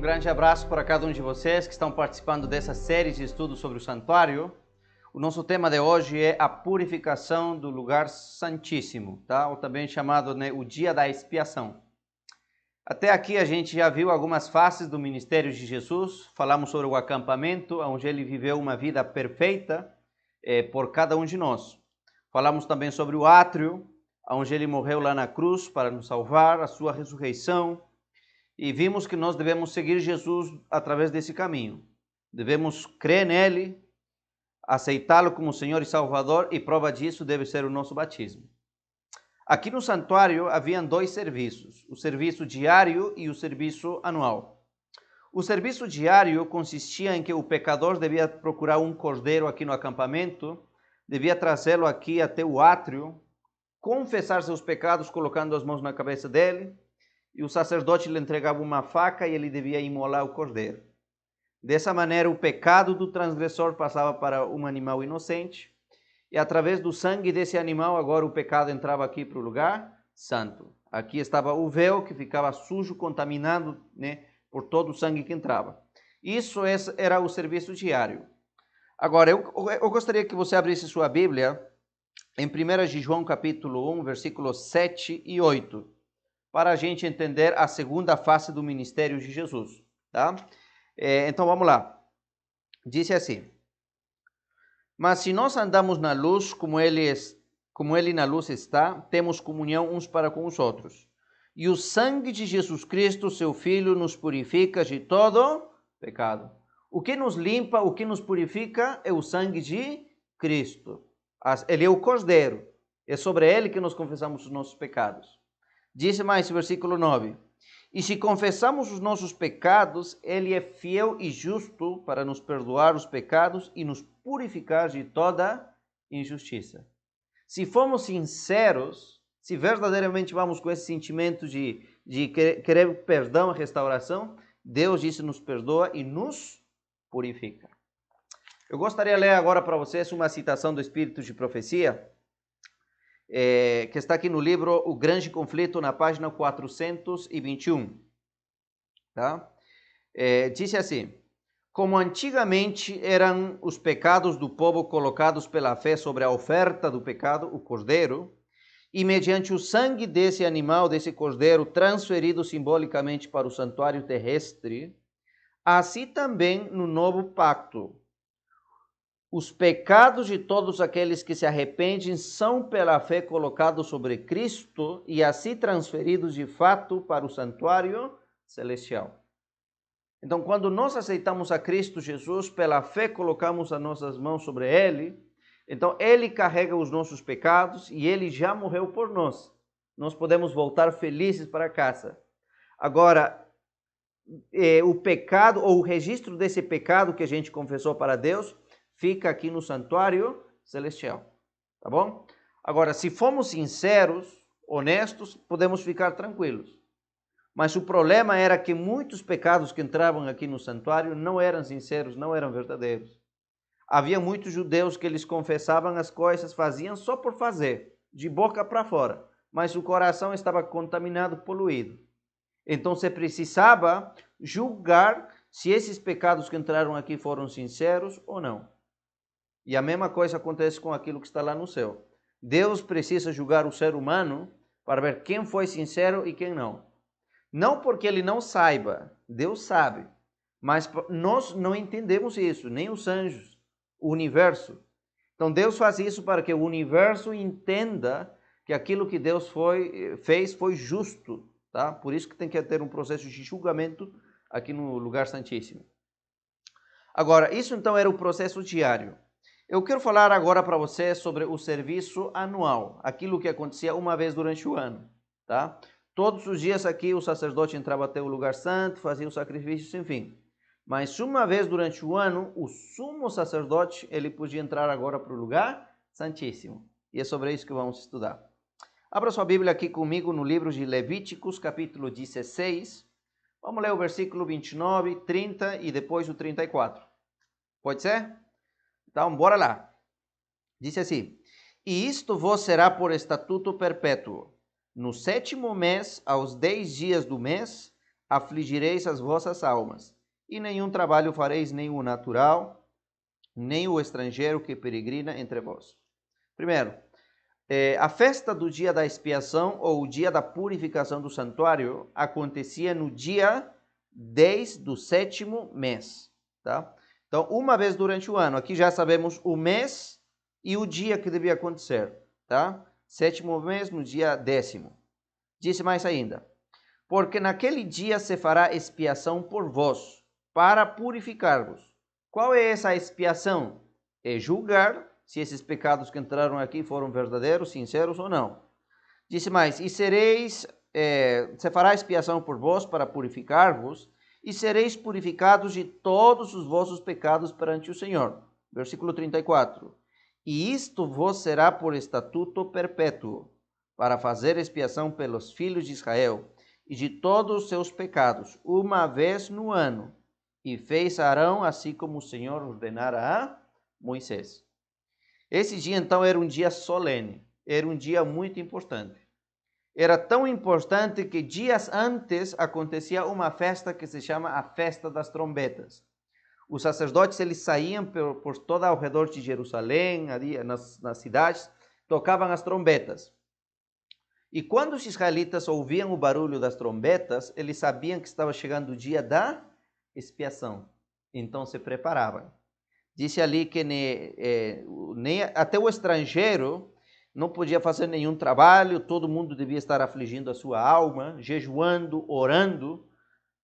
grande abraço para cada um de vocês que estão participando dessa série de estudos sobre o santuário. O nosso tema de hoje é a purificação do lugar santíssimo, tá? Ou também chamado, o dia da expiação. Até aqui a gente já viu algumas faces do ministério de Jesus. Falamos sobre o acampamento, onde ele viveu uma vida perfeita por cada um de nós. Falamos também sobre o átrio, onde ele morreu lá na cruz para nos salvar, a sua ressurreição. E vimos que nós devemos seguir Jesus através desse caminho. Devemos crer nele, aceitá-lo como Senhor e Salvador, e prova disso deve ser o nosso batismo. Aqui no santuário haviam dois serviços, o serviço diário e o serviço anual. O serviço diário consistia em que o pecador devia procurar um cordeiro aqui no acampamento, devia trazê-lo aqui até o átrio, confessar seus pecados colocando as mãos na cabeça dele, e o sacerdote lhe entregava uma faca e ele devia imolar o cordeiro. Dessa maneira, o pecado do transgressor passava para um animal inocente, e através do sangue desse animal, agora o pecado entrava aqui para o lugar santo. Aqui estava o véu que ficava sujo, contaminado, por todo o sangue que entrava. Isso era o serviço diário. Agora, eu gostaria que você abrisse sua Bíblia em 1 de João capítulo 1, versículos 7 e 8. Para a gente entender a segunda face do ministério de Jesus, tá? Então vamos lá. Diz assim: mas se nós andamos na luz, como ele na luz está, temos comunhão uns para com os outros. E o sangue de Jesus Cristo, seu Filho, nos purifica de todo pecado. O que nos limpa, o que nos purifica é o sangue de Cristo. Ele é o Cordeiro. É sobre ele que nós confessamos os nossos pecados. Diz mais o versículo 9: e se confessamos os nossos pecados, ele é fiel e justo para nos perdoar os pecados e nos purificar de toda injustiça. Se formos sinceros, se verdadeiramente vamos com esse sentimento de querer perdão e restauração, Deus disse nos perdoa e nos purifica. Eu gostaria de ler agora para vocês uma citação do Espírito de Profecia, que está aqui no livro O Grande Conflito, na página 421. Tá? Disse assim: como antigamente eram os pecados do povo colocados pela fé sobre a oferta do pecado, o cordeiro, e mediante o sangue desse animal, desse cordeiro, transferido simbolicamente para o santuário terrestre, assim também no novo pacto, os pecados de todos aqueles que se arrependem são pela fé colocados sobre Cristo e assim transferidos de fato para o santuário celestial. Então, quando nós aceitamos a Cristo Jesus, pela fé colocamos as nossas mãos sobre Ele, então Ele carrega os nossos pecados e Ele já morreu por nós. Nós podemos voltar felizes para casa. Agora, o pecado ou o registro desse pecado que a gente confessou para Deus fica aqui no santuário celestial, tá bom? Agora, se formos sinceros, honestos, podemos ficar tranquilos. Mas o problema era que muitos pecados que entravam aqui no santuário não eram sinceros, não eram verdadeiros. Havia muitos judeus que eles confessavam as coisas, faziam só por fazer, de boca para fora, mas o coração estava contaminado, poluído. Então, você precisava julgar se esses pecados que entraram aqui foram sinceros ou não. E a mesma coisa acontece com aquilo que está lá no céu. Deus precisa julgar o ser humano para ver quem foi sincero e quem não. Não porque ele não saiba, Deus sabe. Mas nós não entendemos isso, nem os anjos, o universo. Então Deus faz isso para que o universo entenda que aquilo que Deus fez foi justo. Tá? Por isso que tem que ter um processo de julgamento aqui no lugar santíssimo. Agora, isso então era o processo diário. Eu quero falar agora para você sobre o serviço anual, aquilo que acontecia uma vez durante o ano, tá? Todos os dias aqui o sacerdote entrava até o lugar santo, fazia os sacrifícios, enfim. Mas uma vez durante o ano, o sumo sacerdote, ele podia entrar agora para o lugar santíssimo. E é sobre isso que vamos estudar. Abra sua Bíblia aqui comigo no livro de Levíticos, capítulo 16. Vamos ler o versículo 29, 30 e depois o 34. Pode ser? Então, bora lá. Diz assim: e isto vos será por estatuto perpétuo. No 7º mês, aos 10 dias do mês, afligireis as vossas almas, e nenhum trabalho fareis, nem o natural, nem o estrangeiro que peregrina entre vós. Primeiro, a festa do dia da expiação, ou o dia da purificação do santuário, acontecia no dia 10 do 7º mês, tá? Então, uma vez durante o ano, aqui já sabemos o mês e o dia que devia acontecer, tá? 7º mês, no dia 10º. Disse mais ainda, porque naquele dia se fará expiação por vós, para purificar-vos. Qual é essa expiação? É julgar se esses pecados que entraram aqui foram verdadeiros, sinceros ou não. Disse mais, e se fará expiação por vós para purificar-vos, e sereis purificados de todos os vossos pecados perante o Senhor. Versículo 34. E isto vos será por estatuto perpétuo, para fazer expiação pelos filhos de Israel, e de todos os seus pecados, uma vez no ano. E fez Arão, assim como o Senhor ordenara a Moisés. Esse dia, então, era um dia solene, era um dia muito importante. Era tão importante que dias antes acontecia uma festa que se chama a Festa das Trombetas. Os sacerdotes, eles saíam por todo ao redor de Jerusalém, ali nas cidades, tocavam as trombetas. E quando os israelitas ouviam o barulho das trombetas, eles sabiam que estava chegando o dia da expiação. Então se preparavam. Disse ali que até o estrangeiro não podia fazer nenhum trabalho, todo mundo devia estar afligindo a sua alma, jejuando, orando.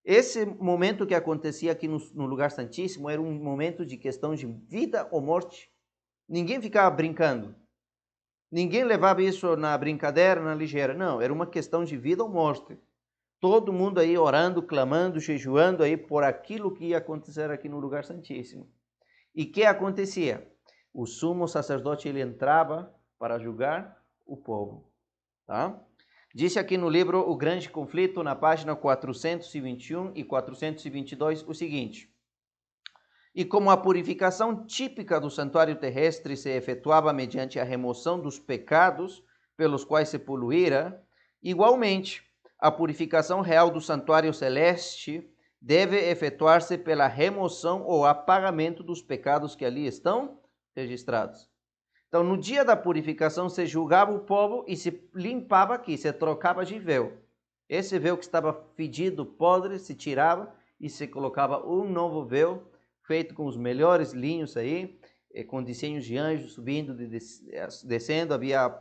Esse momento que acontecia aqui no lugar santíssimo era um momento de questão de vida ou morte. Ninguém ficava brincando. Ninguém levava isso na brincadeira, na ligeira. Não, era uma questão de vida ou morte. Todo mundo aí orando, clamando, jejuando aí por aquilo que ia acontecer aqui no lugar santíssimo. E o que acontecia? O sumo sacerdote, ele entrava para julgar o povo. Tá? Disse aqui no livro O Grande Conflito, na página 421 e 422, o seguinte. E como a purificação típica do santuário terrestre se efetuava mediante a remoção dos pecados pelos quais se poluíra, igualmente, a purificação real do santuário celeste deve efetuar-se pela remoção ou apagamento dos pecados que ali estão registrados. Então, no dia da purificação, se julgava o povo e se limpava aqui, se trocava de véu. Esse véu que estava fedido, podre, se tirava e se colocava um novo véu, feito com os melhores linhos aí, com desenhos de anjos subindo, descendo, havia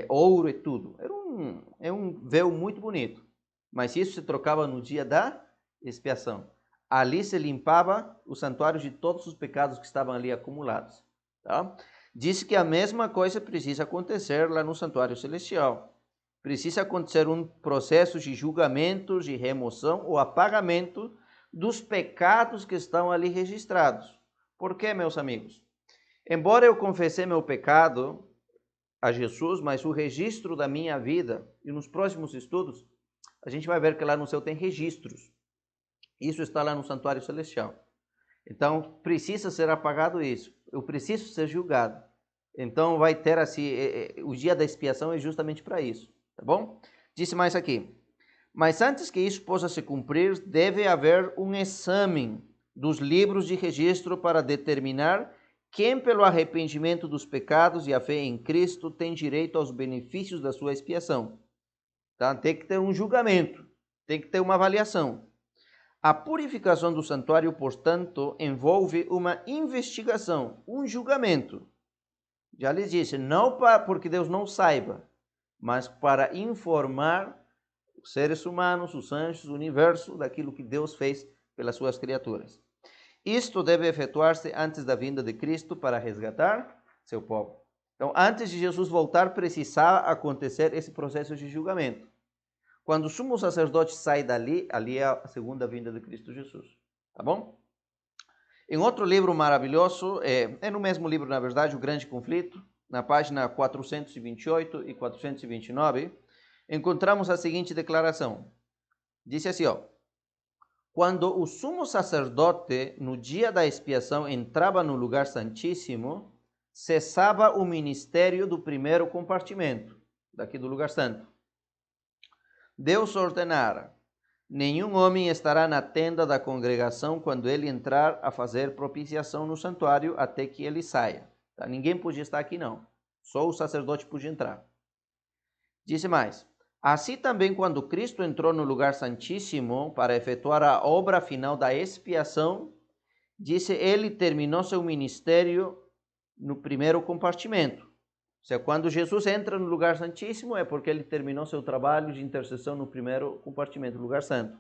ouro e tudo. Era um véu muito bonito. Mas isso se trocava no dia da expiação. Ali se limpava o santuário de todos os pecados que estavam ali acumulados. Tá? Diz que a mesma coisa precisa acontecer lá no santuário celestial. Precisa acontecer um processo de julgamento, de remoção ou apagamento dos pecados que estão ali registrados. Por quê, meus amigos? Embora eu confessei meu pecado a Jesus, mas o registro da minha vida, e nos próximos estudos, a gente vai ver que lá no céu tem registros. Isso está lá no santuário celestial. Então, precisa ser apagado isso. Eu preciso ser julgado. Então, vai ter assim, o dia da expiação é justamente para isso, tá bom? Disse mais aqui. Mas antes que isso possa se cumprir, deve haver um exame dos livros de registro para determinar quem, pelo arrependimento dos pecados e a fé em Cristo, tem direito aos benefícios da sua expiação. Tá? Tem que ter um julgamento, tem que ter uma avaliação. A purificação do santuário, portanto, envolve uma investigação, um julgamento. Já lhes disse, não porque Deus não saiba, mas para informar os seres humanos, os anjos, o universo, daquilo que Deus fez pelas suas criaturas. Isto deve efetuar-se antes da vinda de Cristo para resgatar seu povo. Então, antes de Jesus voltar, precisava acontecer esse processo de julgamento. Quando o sumo sacerdote sai dali, ali é a segunda vinda de Cristo Jesus. Tá bom? Em outro livro maravilhoso, é no mesmo livro, na verdade, O Grande Conflito, na página 428 e 429, encontramos a seguinte declaração. Disse assim, ó. Quando o sumo sacerdote, no dia da expiação, entrava no lugar santíssimo, cessava o ministério do primeiro compartimento, daqui do lugar santo. Deus ordenara Nenhum homem estará na tenda da congregação quando ele entrar a fazer propiciação no santuário até que ele saia. Tá? Ninguém podia estar aqui, não. Só o sacerdote podia entrar. Disse mais: assim também, quando Cristo entrou no lugar santíssimo para efetuar a obra final da expiação, disse ele terminou seu ministério no primeiro compartimento. Ou seja, quando Jesus entra no lugar santíssimo é porque ele terminou seu trabalho de intercessão no primeiro compartimento, lugar santo.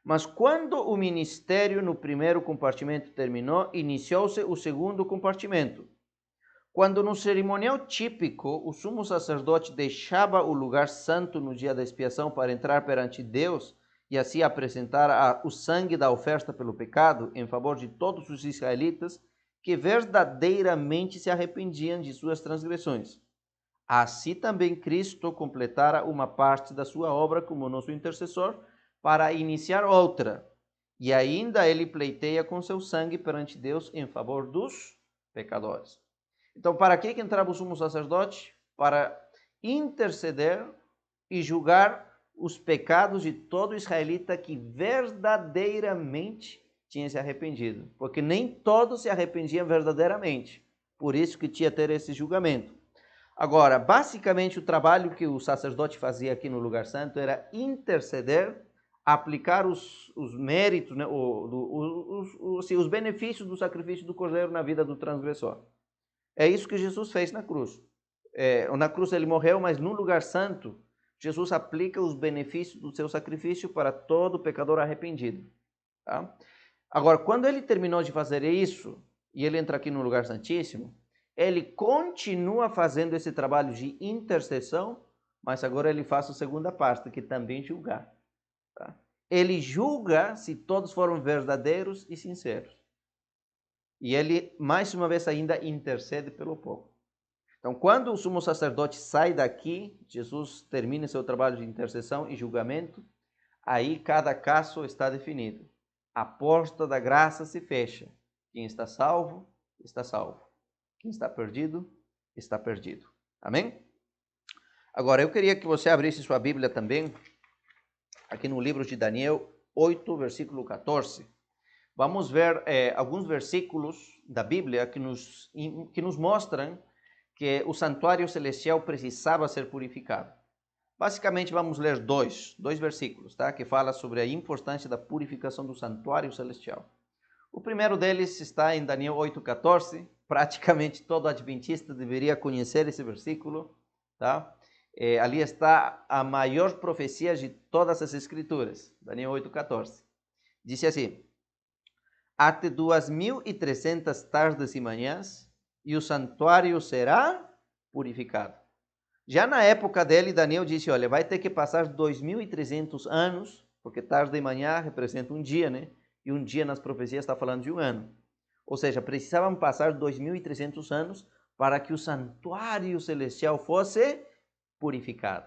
Mas quando o ministério no primeiro compartimento terminou, iniciou-se o segundo compartimento. Quando no cerimonial típico o sumo sacerdote deixava o lugar santo no dia da expiação para entrar perante Deus e assim apresentar o sangue da oferta pelo pecado em favor de todos os israelitas que verdadeiramente se arrependiam de suas transgressões. Assim também Cristo completara uma parte da sua obra como nosso intercessor para iniciar outra. E ainda ele pleiteia com seu sangue perante Deus em favor dos pecadores. Então, para que entrava o sumo sacerdote? Para interceder e julgar os pecados de todo israelita que verdadeiramente tinha se arrependido. Porque nem todos se arrependiam verdadeiramente. Por isso que tinha que ter esse julgamento. Agora, basicamente, o trabalho que o sacerdote fazia aqui no lugar santo era interceder, aplicar os méritos, né, os benefícios do sacrifício do cordeiro na vida do transgressor. É isso que Jesus fez na cruz. Na cruz ele morreu, mas no lugar santo, Jesus aplica os benefícios do seu sacrifício para todo pecador arrependido. Tá? Agora, quando ele terminou de fazer isso, e ele entra aqui no lugar santíssimo, ele continua fazendo esse trabalho de intercessão, mas agora ele faz a segunda parte, que também julgar. Tá? Ele julga se todos foram verdadeiros e sinceros. E ele, mais uma vez ainda, intercede pelo povo. Então, quando o sumo sacerdote sai daqui, Jesus termina seu trabalho de intercessão e julgamento, aí cada caso está definido. A porta da graça se fecha. Quem está salvo, está salvo. Quem está perdido, está perdido. Amém? Agora, eu queria que você abrisse sua Bíblia também, aqui no livro de Daniel 8, versículo 14. Vamos ver alguns versículos da Bíblia que nos mostram que o santuário celestial precisava ser purificado. Basicamente, vamos ler dois versículos, tá? Que fala sobre a importância da purificação do santuário celestial. O primeiro deles está em Daniel 8,14. Praticamente todo adventista deveria conhecer esse versículo, tá? Ali está a maior profecia de todas as escrituras, Daniel 8,14. Diz assim: até 2.300 tardes e manhãs, e o santuário será purificado. Já na época dele, Daniel disse, olha, vai ter que passar 2.300 anos, porque tarde e manhã representa um dia, né? E um dia nas profecias está falando de um ano. Ou seja, precisavam passar 2.300 anos para que o santuário celestial fosse purificado.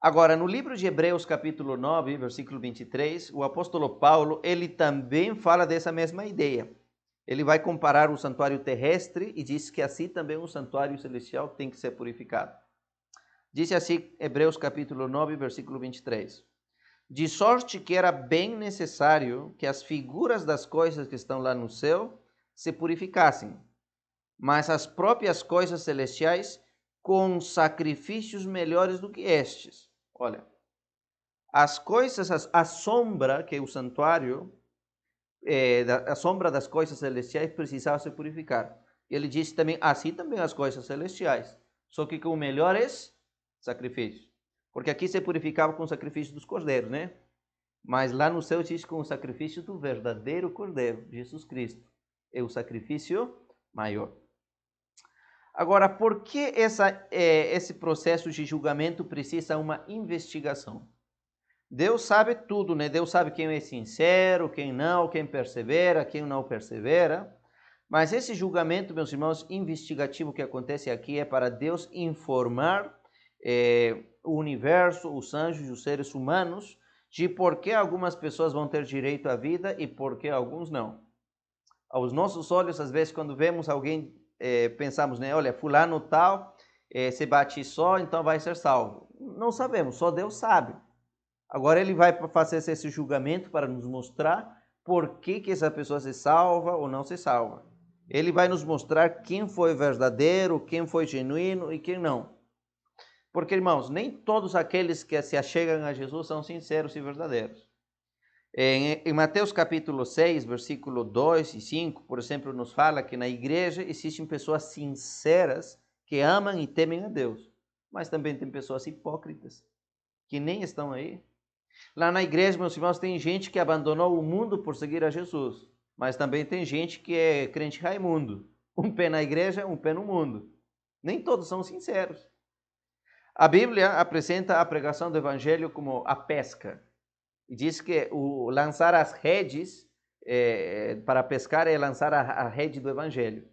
Agora, no livro de Hebreus, capítulo 9, versículo 23, o apóstolo Paulo, ele também fala dessa mesma ideia. Ele vai comparar o santuário terrestre e diz que assim também o santuário celestial tem que ser purificado. Diz assim, Hebreus, capítulo 9, versículo 23. De sorte que era bem necessário que as figuras das coisas que estão lá no céu se purificassem, mas as próprias coisas celestiais com sacrifícios melhores do que estes. Olha, as coisas, a sombra que o santuário, a sombra das coisas celestiais precisava se purificar. Ele disse também, assim também as coisas celestiais, só que com melhores sacrifícios. Porque aqui se purificava com o sacrifício dos cordeiros, né? Mas lá no céu diz com o sacrifício do verdadeiro cordeiro, Jesus Cristo. É o sacrifício maior. Agora, por que esse processo de julgamento precisa uma investigação? Deus sabe tudo, né? Deus sabe quem é sincero, quem não, quem persevera, quem não persevera. Mas esse julgamento, meus irmãos, investigativo que acontece aqui é para Deus informar o universo, os anjos e os seres humanos de por que algumas pessoas vão ter direito à vida e por que alguns não. Aos nossos olhos, às vezes, quando vemos alguém, pensamos, né? Olha, fulano tal, se batizou, então vai ser salvo. Não sabemos, só Deus sabe. Agora ele vai fazer esse julgamento para nos mostrar por que essa pessoa se salva ou não se salva. Ele vai nos mostrar quem foi verdadeiro, quem foi genuíno e quem não. Porque, irmãos, nem todos aqueles que se achegam a Jesus são sinceros e verdadeiros. Em Mateus capítulo 6, versículo 2 e 5, por exemplo, nos fala que na igreja existem pessoas sinceras que amam e temem a Deus. Mas também tem pessoas hipócritas que nem estão aí. Lá na igreja, meus irmãos, tem gente que abandonou o mundo por seguir a Jesus. Mas também tem gente que é crente Raimundo. Um pé na igreja, um pé no mundo. Nem todos são sinceros. A Bíblia apresenta a pregação do evangelho como a pesca. E diz que o lançar as redes para pescar é lançar a rede do evangelho.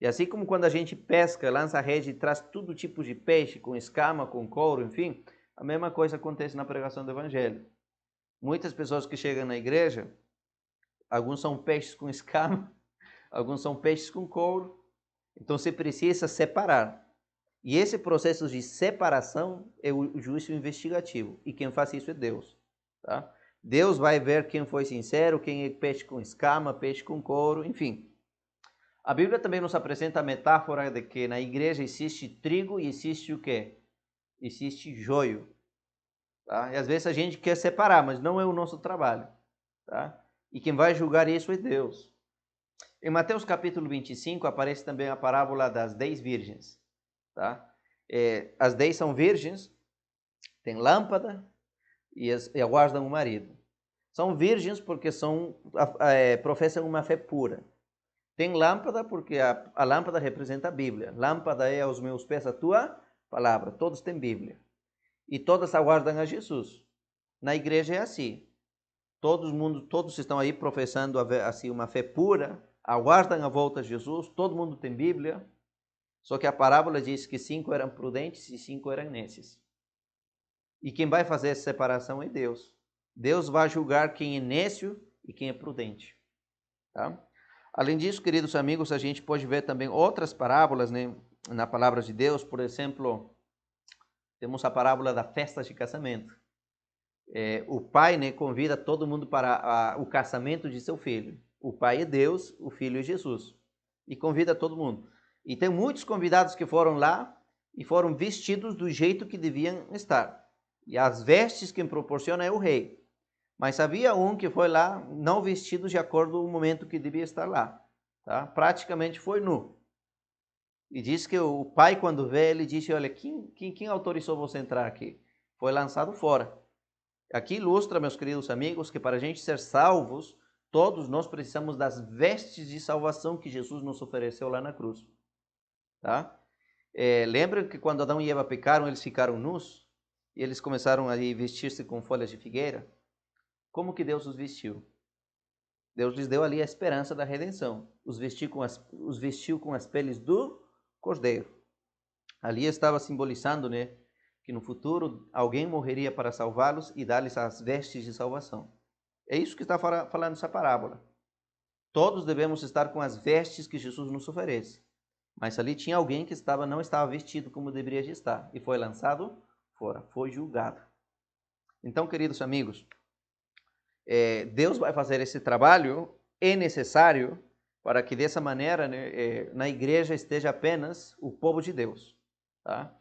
E assim como quando a gente pesca, lança a rede e traz todo tipo de peixe, com escama, com couro, enfim, a mesma coisa acontece na pregação do evangelho. Muitas pessoas que chegam na igreja, alguns são peixes com escama, alguns são peixes com couro. Então você precisa separar. E esse processo de separação é o juízo investigativo. E quem faz isso é Deus. Tá? Deus vai ver quem foi sincero, quem é peixe com escama, peixe com couro, enfim. A Bíblia também nos apresenta a metáfora de que na igreja existe trigo e existe o quê? Existe joio. Tá? E às vezes a gente quer separar, mas não é o nosso trabalho. Tá? E quem vai julgar isso é Deus. Em Mateus capítulo 25 aparece também a parábola das 10 virgens. Tá? As 10 são virgens, têm lâmpada e aguardam o marido. São virgens porque professam uma fé pura. Tem lâmpada porque a lâmpada representa a Bíblia. Lâmpada é aos meus pés a tua palavra. Todos têm Bíblia. E todas aguardam a Jesus. Na igreja é assim. Todos estão aí professando assim, uma fé pura, aguardam a volta de Jesus, todo mundo tem Bíblia. Só que a parábola diz que 5 eram prudentes e 5 eram nécios. E quem vai fazer essa separação é Deus. Deus vai julgar quem é nécio e quem é prudente. Tá? Além disso, queridos amigos, a gente pode ver também outras parábolas, né, na palavra de Deus. Por exemplo, temos a parábola da festa de casamento. O pai, né, convida todo mundo para o casamento de seu filho. O pai é Deus, o filho é Jesus. E convida todo mundo. E tem muitos convidados que foram lá e foram vestidos do jeito que deviam estar. E as vestes quem proporciona é o rei. Mas havia um que foi lá não vestido de acordo com o momento que devia estar lá. Tá? Praticamente foi nu. E diz que o pai, quando vê, ele disse, olha, quem autorizou você a entrar aqui? Foi lançado fora. Aqui ilustra, meus queridos amigos, que para a gente ser salvos, todos nós precisamos das vestes de salvação que Jesus nos ofereceu lá na cruz. Tá? Lembram que quando Adão e Eva pecaram, eles ficaram nus? E eles começaram a vestir-se com folhas de figueira? Como que Deus os vestiu? Deus lhes deu ali a esperança da redenção. Os vestiu com as peles do cordeiro. Ali estava simbolizando, né, que no futuro alguém morreria para salvá-los e dar-lhes as vestes de salvação. É isso que está falando essa parábola. Todos devemos estar com as vestes que Jesus nos oferece. Mas ali tinha alguém que não estava vestido como deveria estar e foi lançado fora, foi julgado. Então, queridos amigos, Deus vai fazer esse trabalho, é necessário para que dessa maneira, né, na igreja esteja apenas o povo de Deus. Tá?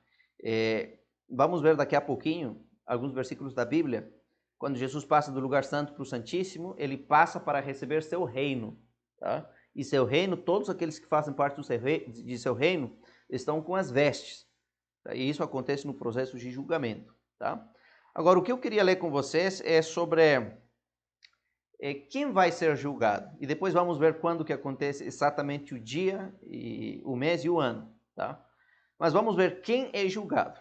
Vamos ver daqui a pouquinho alguns versículos da Bíblia. Quando Jesus passa do lugar santo para o Santíssimo, ele passa para receber seu reino. Tá? E seu reino, todos aqueles que fazem parte de seu reino, estão com as vestes. Tá? E isso acontece no processo de julgamento. Tá? Agora, o que eu queria ler com vocês é sobre quem vai ser julgado. E depois vamos ver quando que acontece exatamente o dia, o mês e o ano. Tá? Mas vamos ver quem é julgado.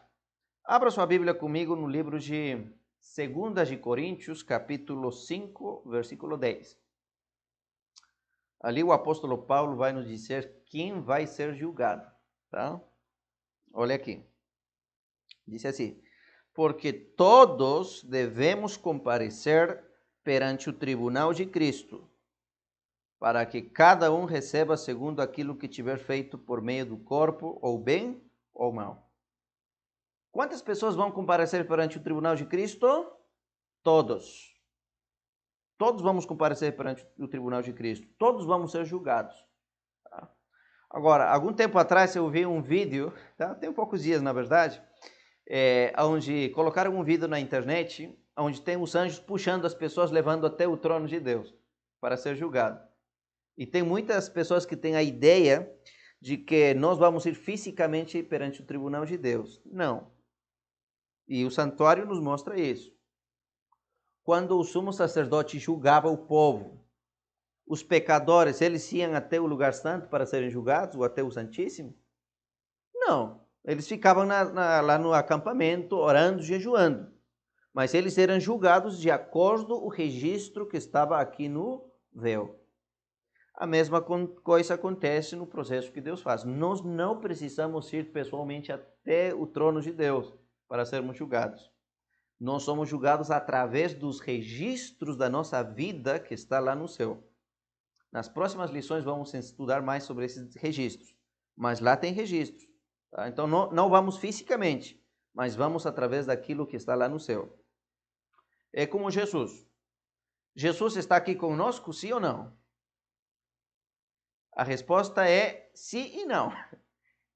Abra sua Bíblia comigo no livro de 2 de Coríntios, capítulo 5, versículo 10. Ali o apóstolo Paulo vai nos dizer quem vai ser julgado. Tá? Olha aqui. Diz assim: porque todos devemos comparecer perante o tribunal de Cristo, para que cada um receba segundo aquilo que tiver feito por meio do corpo, ou bem ou mal. Quantas pessoas vão comparecer perante o tribunal de Cristo? Todos. Todos vamos comparecer perante o tribunal de Cristo. Todos vamos ser julgados. Tá? Agora, algum tempo atrás eu vi um vídeo, tá? Tem poucos dias na verdade, onde colocaram um vídeo na internet, onde tem os anjos puxando as pessoas, levando até o trono de Deus para ser julgado. E tem muitas pessoas que têm a ideia de que nós vamos ir fisicamente perante o tribunal de Deus. Não. E o santuário nos mostra isso. Quando o sumo sacerdote julgava o povo, os pecadores, eles iam até o lugar santo para serem julgados, ou até o Santíssimo? Não. Eles ficavam lá no acampamento, orando, jejuando. Mas eles eram julgados de acordo com o registro que estava aqui no véu. A mesma coisa acontece no processo que Deus faz. Nós não precisamos ir pessoalmente até o trono de Deus para sermos julgados. Nós somos julgados através dos registros da nossa vida que está lá no céu. Nas próximas lições vamos estudar mais sobre esses registros. Mas lá tem registros. Tá? Então não vamos fisicamente, mas vamos através daquilo que está lá no céu. É como Jesus. Jesus está aqui conosco, sim ou não? A resposta é sim e não.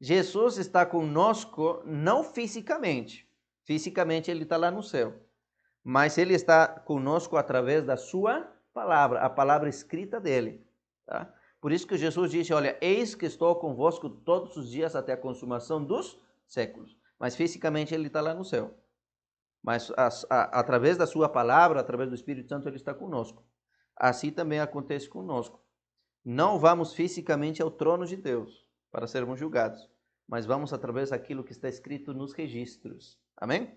Jesus está conosco não fisicamente. Fisicamente ele está lá no céu. Mas ele está conosco através da sua palavra, a palavra escrita dele. Tá? Por isso que Jesus disse, olha, eis que estou convosco todos os dias até a consumação dos séculos. Mas fisicamente ele está lá no céu. Mas através da sua palavra, através do Espírito Santo, ele está conosco. Assim também acontece conosco. Não vamos fisicamente ao trono de Deus para sermos julgados, mas vamos através daquilo que está escrito nos registros. Amém?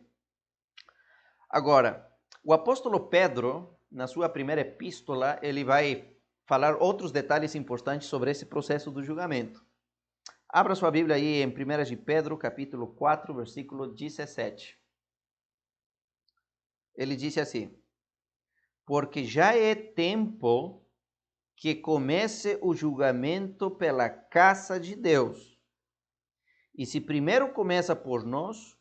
Agora, o apóstolo Pedro, na sua primeira epístola, ele vai falar outros detalhes importantes sobre esse processo do julgamento. Abra sua Bíblia aí em 1 de Pedro, capítulo 4, versículo 17. Ele disse assim: porque já é tempo que comece o julgamento pela casa de Deus. E se primeiro começa por nós,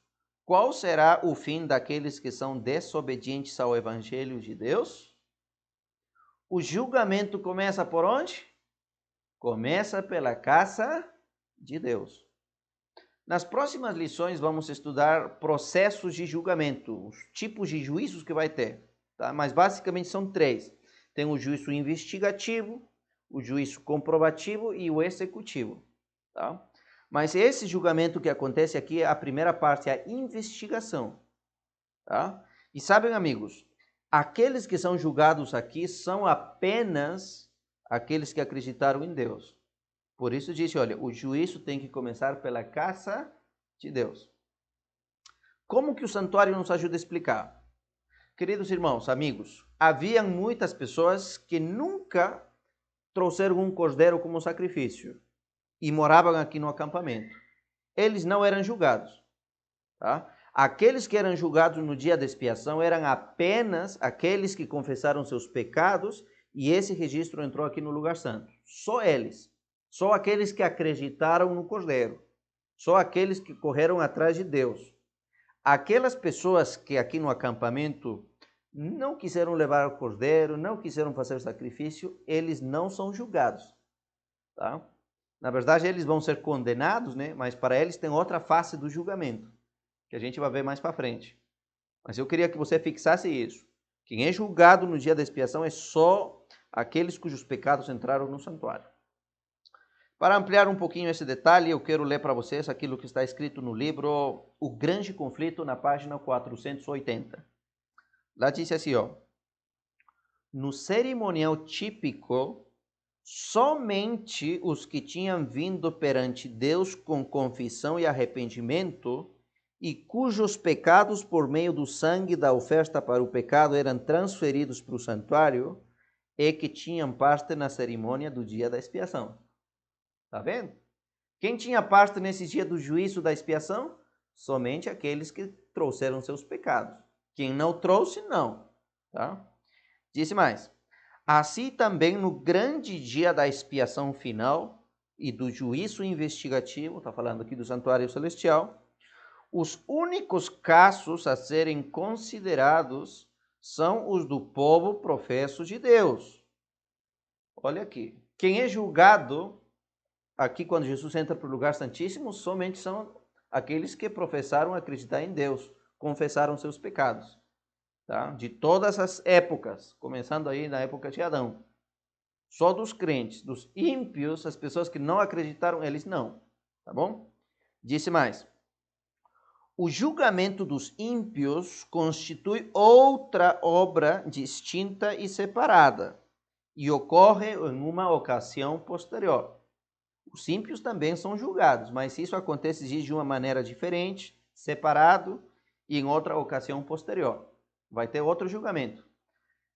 qual será o fim daqueles que são desobedientes ao Evangelho de Deus? O julgamento começa por onde? Começa pela casa de Deus. Nas próximas lições vamos estudar processos de julgamento, os tipos de juízos que vai ter, tá? Mas basicamente são 3. Tem o juízo investigativo, o juízo comprovativo e o executivo. Tá? Mas esse julgamento que acontece aqui, a primeira parte é a investigação. Tá? E sabem, amigos, aqueles que são julgados aqui são apenas aqueles que acreditaram em Deus. Por isso disse, olha, o juízo tem que começar pela casa de Deus. Como que o santuário nos ajuda a explicar? Queridos irmãos, amigos, havia muitas pessoas que nunca trouxeram um cordeiro como sacrifício e moravam aqui no acampamento. Eles não eram julgados. Tá? Aqueles que eram julgados no dia da expiação eram apenas aqueles que confessaram seus pecados e esse registro entrou aqui no lugar santo. Só eles. Só aqueles que acreditaram no cordeiro. Só aqueles que correram atrás de Deus. Aquelas pessoas que aqui no acampamento não quiseram levar o cordeiro, não quiseram fazer sacrifício, eles não são julgados. Tá? Na verdade, eles vão ser condenados, né? Mas para eles tem outra face do julgamento, que a gente vai ver mais para frente. Mas eu queria que você fixasse isso. Quem é julgado no dia da expiação é só aqueles cujos pecados entraram no santuário. Para ampliar um pouquinho esse detalhe, eu quero ler para vocês aquilo que está escrito no livro O Grande Conflito, na página 480. Lá diz assim, ó: no cerimonial típico, somente os que tinham vindo perante Deus com confissão e arrependimento e cujos pecados por meio do sangue da oferta para o pecado eram transferidos para o santuário é que tinham parte na cerimônia do dia da expiação. Tá vendo? Quem tinha parte nesse dia do juízo da expiação? Somente aqueles que trouxeram seus pecados. Quem não trouxe, não. Tá? Disse mais: assim também no grande dia da expiação final e do juízo investigativo, está falando aqui do santuário celestial, os únicos casos a serem considerados são os do povo professo de Deus. Olha aqui. Quem é julgado aqui quando Jesus entra para o lugar santíssimo somente são aqueles que professaram acreditar em Deus, confessaram seus pecados. Tá? De todas as épocas, começando aí na época de Adão. Só dos crentes, dos ímpios, as pessoas que não acreditaram, eles não. Tá bom? Disse mais. O julgamento dos ímpios constitui outra obra distinta e separada, e ocorre em uma ocasião posterior. Os ímpios também são julgados, mas isso acontece de uma maneira diferente, separado e em outra ocasião posterior. Vai ter outro julgamento.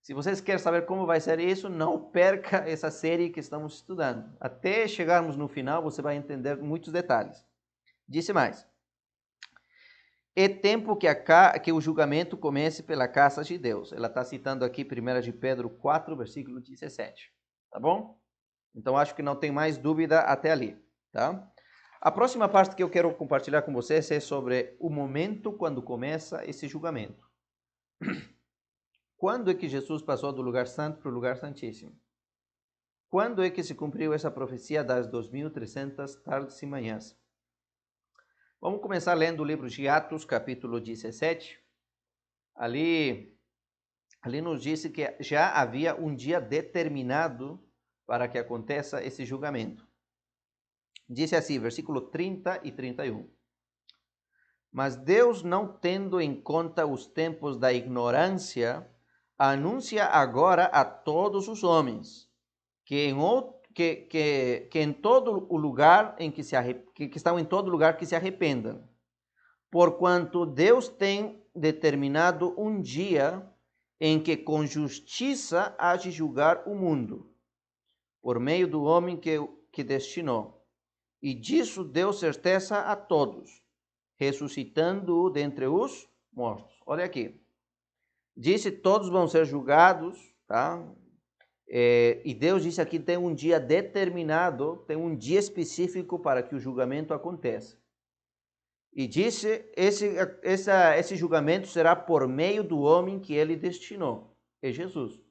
Se vocês querem saber como vai ser isso, não perca essa série que estamos estudando. Até chegarmos no final, você vai entender muitos detalhes. Disse mais. É tempo que o julgamento comece pela casa de Deus. Ela está citando aqui 1 de Pedro 4, versículo 17. Tá bom? Então, acho que não tem mais dúvida até ali. Tá? A próxima parte que eu quero compartilhar com vocês é sobre o momento quando começa esse julgamento. Quando é que Jesus passou do lugar santo para o lugar santíssimo? Quando é que se cumpriu essa profecia das 2300 tardes e manhãs? Vamos começar lendo o livro de Atos, capítulo 17. Ali nos disse que já havia um dia determinado para que aconteça esse julgamento. Disse assim, versículo 30 e 31. Mas Deus, não tendo em conta os tempos da ignorância, anuncia agora a todos os homens que em todo o lugar que estão em todo lugar que se arrependam, porquanto Deus tem determinado um dia em que com justiça há de julgar o mundo, por meio do homem que destinou. E disso deu certeza a todos, ressuscitando-o dentre os mortos. Olha aqui. Disse todos vão ser julgados, tá? E Deus disse aqui tem um dia determinado, tem um dia específico para que o julgamento aconteça. E disse, esse julgamento será por meio do homem que ele destinou, é Jesus. Ou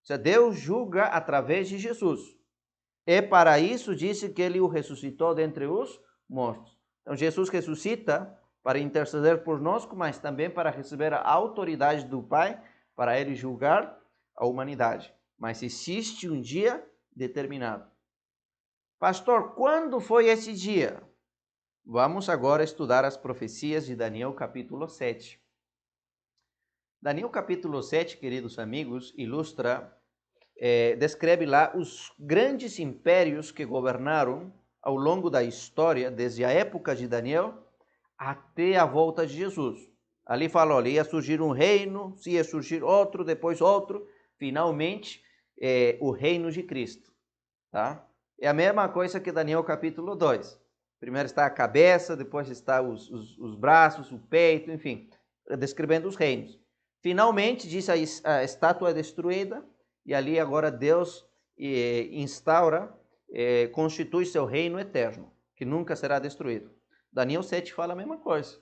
seja, Deus julga através de Jesus. E para isso disse que ele o ressuscitou dentre os mortos. Então Jesus ressuscita para interceder por nós, mas também para receber a autoridade do Pai, para ele julgar a humanidade. Mas existe um dia determinado. Pastor, quando foi esse dia? Vamos agora estudar as profecias de Daniel capítulo 7. Daniel capítulo 7, queridos amigos, descreve lá os grandes impérios que governaram ao longo da história, desde a época de Daniel até a volta de Jesus. Ali fala, olha, ia surgir um reino, se ia surgir outro, depois outro, finalmente o reino de Cristo. Tá? É a mesma coisa que Daniel capítulo 2. Primeiro está a cabeça, depois está os braços, o peito, enfim, descrevendo os reinos. Finalmente, diz a estátua destruída, e ali agora Deus instaura, constitui seu reino eterno, que nunca será destruído. Daniel 7 fala a mesma coisa.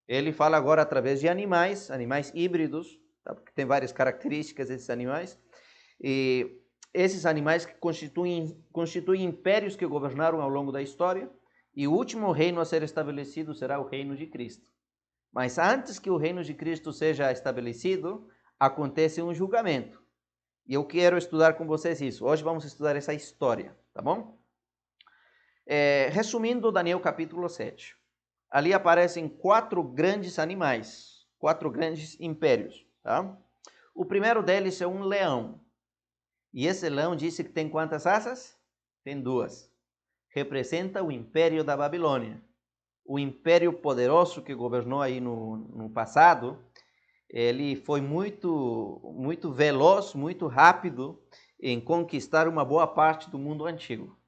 Ele fala agora através de animais híbridos, tá? Porque tem várias características desses animais, e esses animais que constituem impérios que governaram ao longo da história, e o último reino a ser estabelecido será o reino de Cristo. Mas antes que o reino de Cristo seja estabelecido, acontece um julgamento. E eu quero estudar com vocês isso. Hoje vamos estudar essa história, tá bom? Resumindo Daniel capítulo 7. Ali aparecem 4 grandes animais, 4 grandes impérios, tá? O primeiro deles é um leão. E esse leão disse que tem quantas asas? Tem 2. Representa o império da Babilônia. O império poderoso que governou aí no passado, ele foi muito veloz, muito rápido em conquistar uma boa parte do mundo antigo.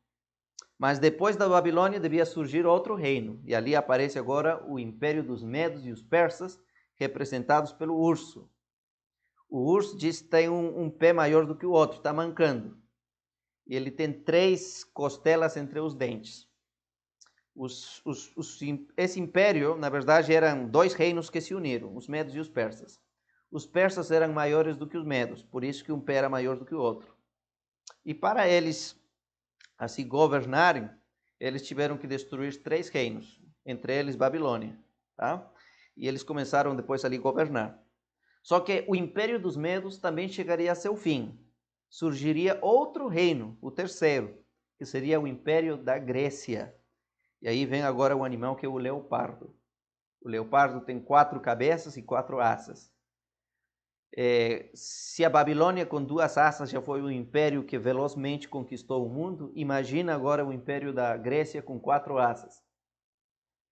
Mas depois da Babilônia devia surgir outro reino. E ali aparece agora o império dos Medos e os Persas, representados pelo urso. O urso diz que tem um pé maior do que o outro, está mancando. E ele tem 3 costelas entre os dentes. Esse império, na verdade, eram 2 reinos que se uniram, os Medos e os Persas. os persas eram maiores do que os medos, por isso que um pé era maior do que o outro. E para eles assim governarem, eles tiveram que destruir 3 reinos, entre eles Babilônia, tá? E eles começaram depois ali a governar. Só que o Império dos Medos também chegaria a seu fim. Surgiria outro reino, o terceiro, que seria o Império da Grécia. E aí vem agora o animal que é o leopardo. O leopardo tem 4 cabeças e 4 asas. Se a Babilônia com 2 asas já foi um império que velozmente conquistou o mundo, imagina agora o Império da Grécia com 4 asas.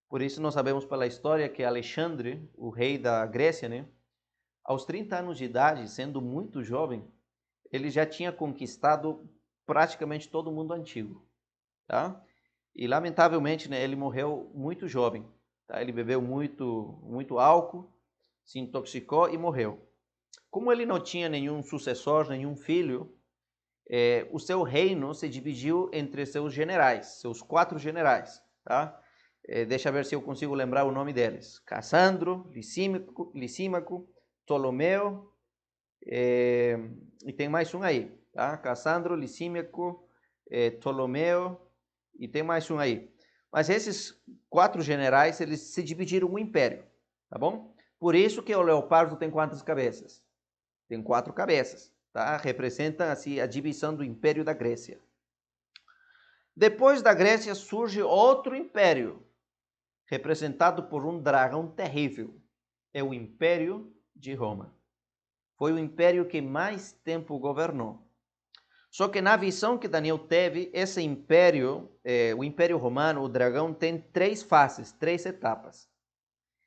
Por isso nós sabemos pela história que Alexandre, o rei da Grécia, né, aos 30 anos de idade, sendo muito jovem, ele já tinha conquistado praticamente todo o mundo antigo, tá? E lamentavelmente, né, ele morreu muito jovem, tá? Ele bebeu muito álcool, se intoxicou e morreu. Como ele não tinha nenhum sucessor, nenhum filho, o seu reino se dividiu entre seus generais, seus 4 generais, tá? Deixa eu ver se eu consigo lembrar o nome deles. Cassandro, Lisímaco, Ptolomeu, e tem mais um aí, tá? Cassandro, Lisímaco, Ptolomeu, e tem mais um aí. Mas esses 4 generais, eles se dividiram o império, tá bom? Por isso que o leopardo tem quantas cabeças? Tem 4 cabeças, tá? Representa assim a divisão do Império da Grécia. Depois da Grécia surge outro império, representado por um dragão terrível. É o Império de Roma. Foi o império que mais tempo governou. Só que na visão que Daniel teve, esse império, o Império Romano, o dragão, tem 3 fases, 3 etapas.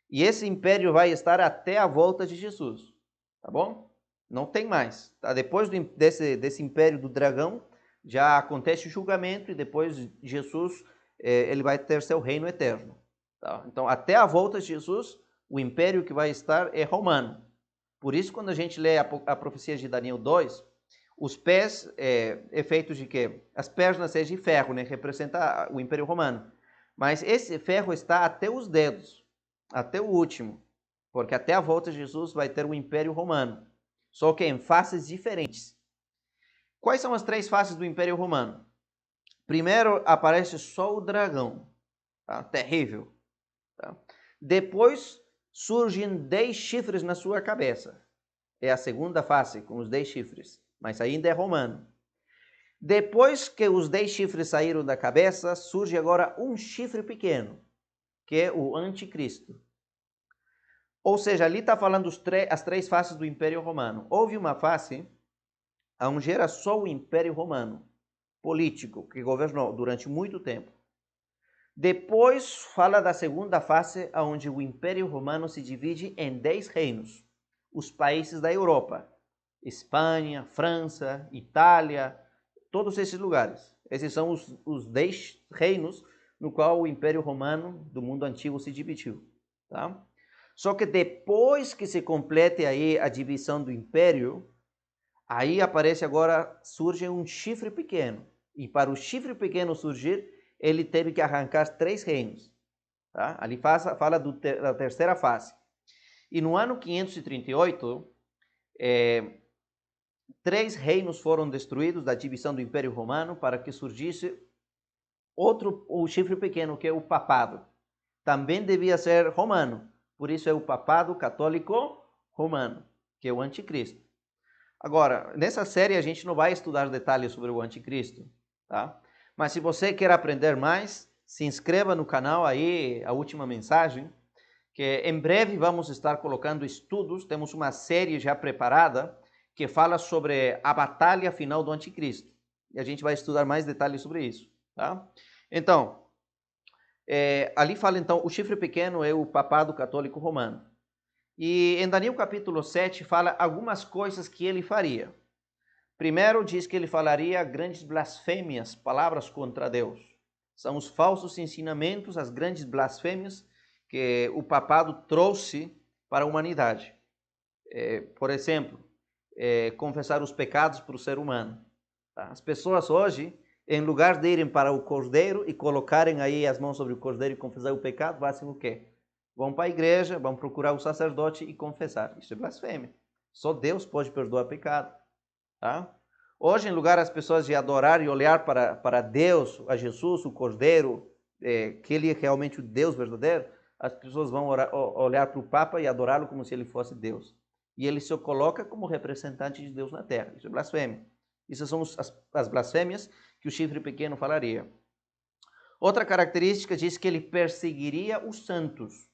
E esse império vai estar até a volta de Jesus, tá bom? Não tem mais. Tá? Depois desse império do dragão, já acontece o julgamento e depois Jesus ele vai ter seu reino eterno. Tá? Então, até a volta de Jesus, o império que vai estar é romano. Por isso, quando a gente lê a profecia de Daniel 2, os pés é feito de quê? As pernas é de ferro, né? Representa o império romano. Mas esse ferro está até os dedos, até o último. Porque até a volta de Jesus vai ter o império romano. Só que em faces diferentes. Quais são as 3 faces do Império Romano? Primeiro aparece só o dragão, tá? Terrível. Tá? Depois surgem 10 chifres na sua cabeça. É a segunda face, com os 10 chifres, mas ainda é romano. Depois que os 10 chifres saíram da cabeça, surge agora um chifre pequeno, que é o anticristo. Ou seja, ali está falando as 3 faces do Império Romano. Houve uma face onde era só o Império Romano, político, que governou durante muito tempo. Depois fala da segunda fase, onde o Império Romano se divide em 10 reinos. Os países da Europa, Espanha, França, Itália, todos esses lugares. Esses são os 10 reinos no qual o Império Romano do mundo antigo se dividiu. Tá? Só que depois que se complete aí a divisão do império, aí aparece agora, surge um chifre pequeno. E para o chifre pequeno surgir, ele teve que arrancar 3 reinos. Tá? Ali fala da terceira fase. E no ano 538, 3 reinos foram destruídos da divisão do Império Romano para que surgisse o chifre pequeno, que é o papado. Também devia ser romano. Por isso é o papado católico romano, que é o anticristo. Agora, nessa série a gente não vai estudar detalhes sobre o anticristo, tá? Mas se você quer aprender mais, se inscreva no canal aí, a última mensagem, que em breve vamos estar colocando estudos, temos uma série já preparada, que fala sobre a batalha final do anticristo. E a gente vai estudar mais detalhes sobre isso, tá? Então, ali fala então, o chifre pequeno é o papado católico romano. E em Daniel capítulo 7 fala algumas coisas que ele faria. Primeiro diz que ele falaria grandes blasfêmias, palavras contra Deus. São os falsos ensinamentos, as grandes blasfêmias que o papado trouxe para a humanidade. Por exemplo, confessar os pecados para o ser humano. Tá? As pessoas hoje, em lugar de irem para o cordeiro e colocarem aí as mãos sobre o cordeiro e confessar o pecado, fazem o quê? Vão para a igreja, vão procurar o sacerdote e confessar. Isso é blasfêmia. Só Deus pode perdoar pecado. Tá? Hoje, em lugar das pessoas de adorar e olhar para Deus, a Jesus, o Cordeiro, que ele é realmente o Deus verdadeiro, as pessoas vão olhar para o Papa e adorá-lo como se ele fosse Deus. E ele se coloca como representante de Deus na terra. Isso é blasfêmia. Essas são as blasfêmias que o chifre pequeno falaria. Outra característica diz que ele perseguiria os santos.